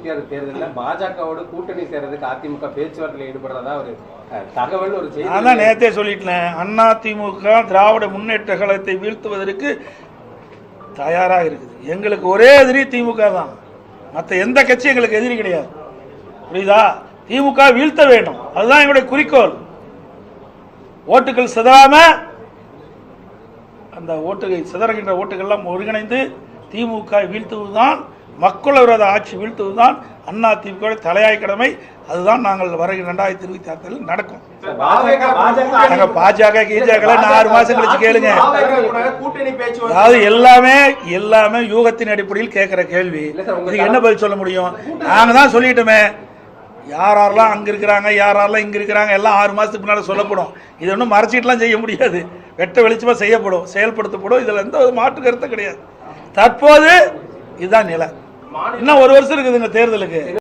தேர்தலில் பாஜகவோட கூட்டணி சேர்றதுக்கு அதிமுக பேச்சுவார்த்தையில் ஈடுபடுறதா ஒரு தகவல் ஒரு செய்தி. அதான் நேரத்தே சொல்லிட்டேன். அதிமுக திராவிட முன்னேற்ற கழகத்தை வீழ்த்துவதற்கு தயாராக இருக்குது. எங்களுக்கு ஒரே எதிரி திமுக தான். மற்ற எந்த கட்சி எங்களுக்கு எதிரி கிடையாது. புரியுதா? திமுக வீழ்த்த வேண்டும், அதுதான் எங்களுடைய குறிக்கோள். ஓட்டுகள் சிதறாம, அந்த ஓட்டுகள் சிதறுகின்ற ஓட்டுகள்லாம் ஒருங்கிணைந்து திமுக வீழ்த்துவதுதான், மக்கள் விரோத ஆட்சி வீழ்த்துவதுதான் அண்ணா திமுக தலையாய் கடமை. அதுதான் நாங்கள் வருகிற 2026 நடக்கும். பாஜக கீஜக 6 மாசம் கழிச்சு கேளுங்க. அதாவது எல்லாமே யூகத்தின் அடிப்படையில் கேட்கிற கேள்வி. இதுக்கு என்ன பதில் சொல்ல முடியும்? நாங்க தான் சொல்லிட்டோமே, யாரெல்லாம் அங்க இருக்கிறாங்க, யாரெல்லாம் இங்க இருக்கிறாங்க, எல்லாம் 6 மாசத்துக்கு முன்னாடி சொல்லப்படும். இது ஒன்றும் மறைச்சிட்டுலாம் செய்ய முடியாது. வெட்ட வெளிச்சமா செய்யப்படும், செயல்படுத்தப்படும். இதுல எந்த மாற்று கருத்து கிடையாது. தற்போது இதுதான் நிலை. இன்னும் 1 வருஷம் இருக்குதுங்க தேர்தலுக்கு.